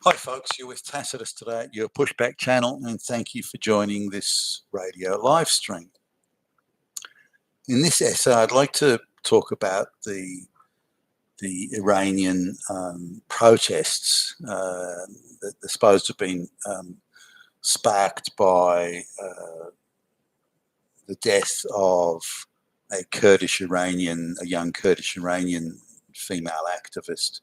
Hi, folks. You're with Tacitus today at your Pushback channel, and thank you for joining this radio live stream. In this essay, I'd like to talk about the Iranian protests that are supposed to have been sparked by the death of a young Kurdish Iranian female activist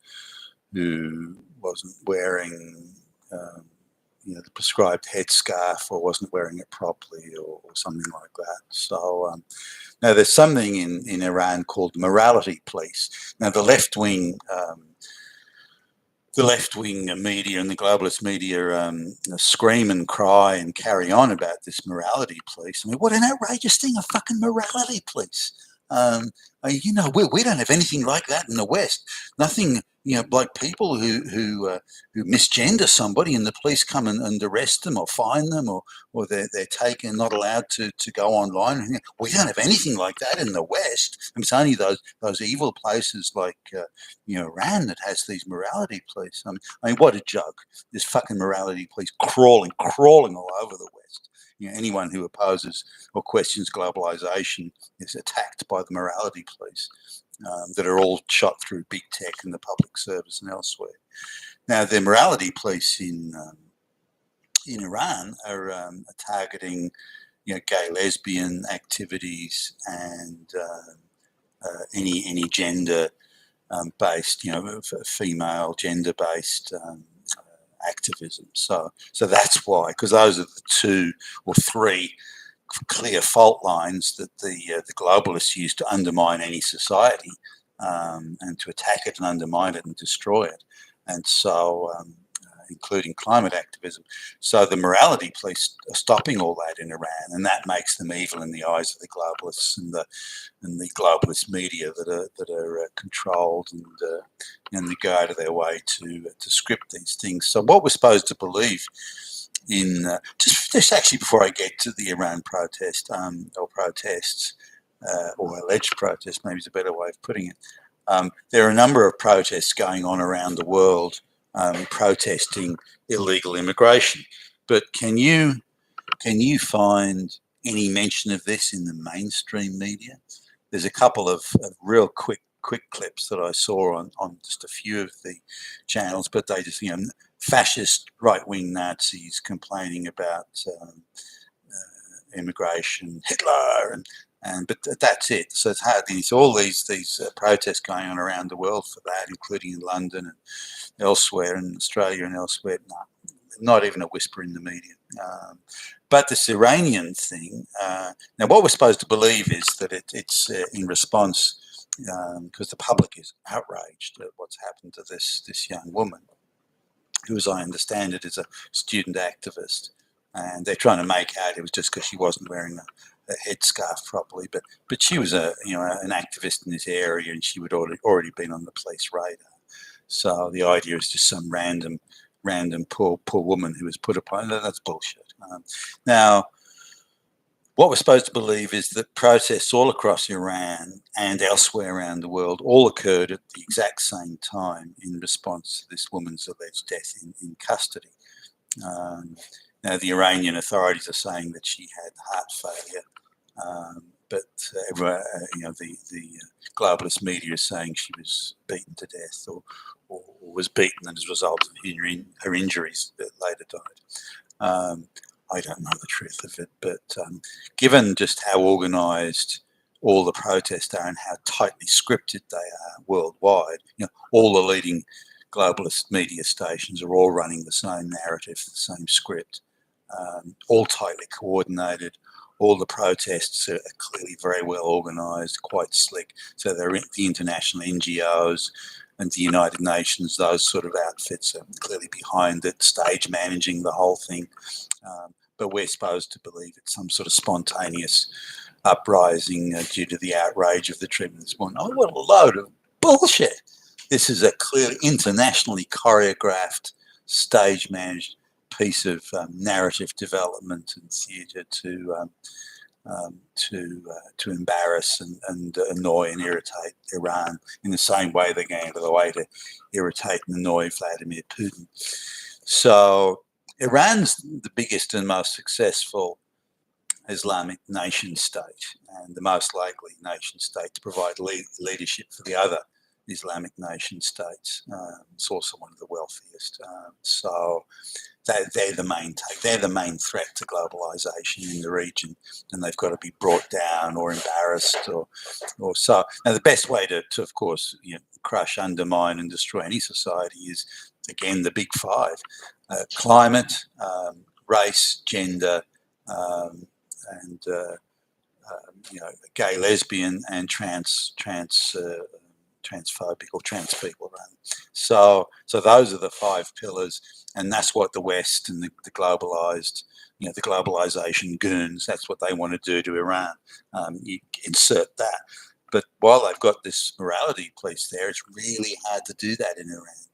who wasn't wearing the prescribed headscarf or wasn't wearing it properly or something like that. So now there's something in Iran called morality police. Now the left-wing media and the globalist media scream and cry and carry on about this morality police. I mean, what an outrageous thing, a fucking morality police. We don't have anything like that in the West. Nothing, like people who misgender somebody and the police come and arrest them or fine them or they're taken, not allowed to go online. We don't have anything like that in the West. It's only those evil places like Iran that has these morality police. I mean, what a joke! This fucking morality police crawling all over the West. Anyone who opposes or questions globalization is attacked by the morality police that are all shot through big tech and the public service and elsewhere. Now, the morality police in Iran are targeting, gay, lesbian activities and any gender based, female gender based activism. So that's why, because those are the two or three clear fault lines that the globalists use to undermine any society and to attack it and undermine it and destroy it. And so, including climate activism. So the morality police are stopping all that in Iran, and that makes them evil in the eyes of the globalists and the globalist media that are controlled and they go out of their way to script these things. So what we're supposed to believe in, just actually before I get to the Iran protest or protests or alleged protests, maybe is a better way of putting it. There are a number of protests going on around the world protesting illegal immigration, but can you find any mention of this in the mainstream media? There's a couple of real quick clips that I saw on just a few of the channels, but they just, fascist right-wing Nazis complaining about immigration, Hitler, but that's it. So it's hard. So all these protests going on around the world for that, including in London and elsewhere, in Australia and elsewhere. No, not even a whisper in the media. But this Iranian thing. Now, what we're supposed to believe is that it's in response because the public is outraged at what's happened to this young woman, who, as I understand it, is a student activist, and they're trying to make out it was just because she wasn't wearing a headscarf properly, but she was an activist in this area, and she would already been on the police radar. So the idea is just some random poor woman who was put upon. That's bullshit. Now, what we're supposed to believe is that protests all across Iran and elsewhere around the world all occurred at the exact same time in response to this woman's alleged death in custody. Now, the Iranian authorities are saying that she had heart failure, but the globalist media is saying she was beaten to death or was beaten as a result of her injuries that later died. I don't know the truth of it, but given just how organised all the protests are and how tightly scripted they are worldwide, all the leading globalist media stations are all running the same narrative, the same script, all tightly coordinated. All the protests are clearly very well organised, quite slick. So they're the international NGOs and the United Nations, those sort of outfits are clearly behind it, stage managing the whole thing. But we're supposed to believe it's some sort of spontaneous uprising due to the outrage of the treatment this morning. Oh, what a load of bullshit. This is a clearly internationally choreographed, stage managed piece of narrative development and theatre to embarrass and annoy and irritate Iran in the same way they're going out of the way to irritate and annoy Vladimir Putin. So Iran's the biggest and most successful Islamic nation state, and the most likely nation state to provide leadership for the other Islamic nation states. It's also one of the wealthiest. So they're the main threat to globalization in the region, and they've got to be brought down or embarrassed or so. Now, the best way to of course, crush, undermine, and destroy any society is, again, the big five: climate, race, gender, and gay, lesbian, and transphobic or trans people around. So those are the five pillars, and that's what the West and the globalized, the globalization goons, that's what they want to do to Iran. You insert that. But while they've got this morality police there, it's really hard to do that in Iran.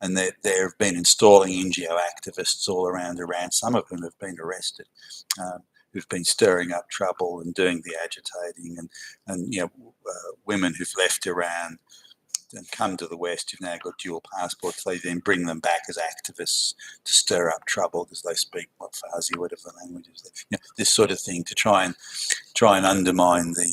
And they've been installing NGO activists all around Iran. Some of them have been arrested, who've been stirring up trouble and doing the agitating, and women who've left Iran and come to the West who've now got dual passports. They then bring them back as activists to stir up trouble because they speak Farsi, whatever the language is. This sort of thing to try and undermine the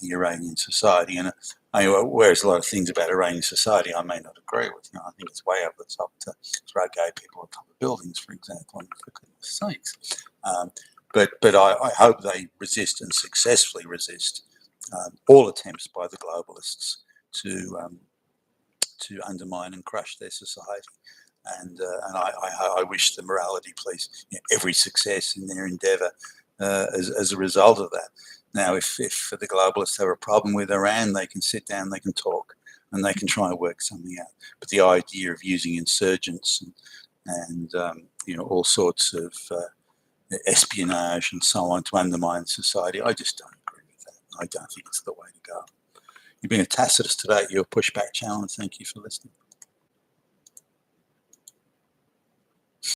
Iranian society. And whereas a lot of things about Iranian society I may not agree with. I think it's way over the top to throw gay people on top of buildings, for example, for goodness sakes. But I hope they resist and successfully resist all attempts by the globalists to undermine and crush their society. And I wish the morality police every success in their endeavour as a result of that. Now, if the globalists have a problem with Iran, they can sit down, they can talk, and they can try and work something out. But the idea of using insurgents and all sorts of espionage and so on to undermine society, I just don't agree with that. I don't think it's the way to go. You've been a Tacitus today, your pushback challenge. Thank you for listening.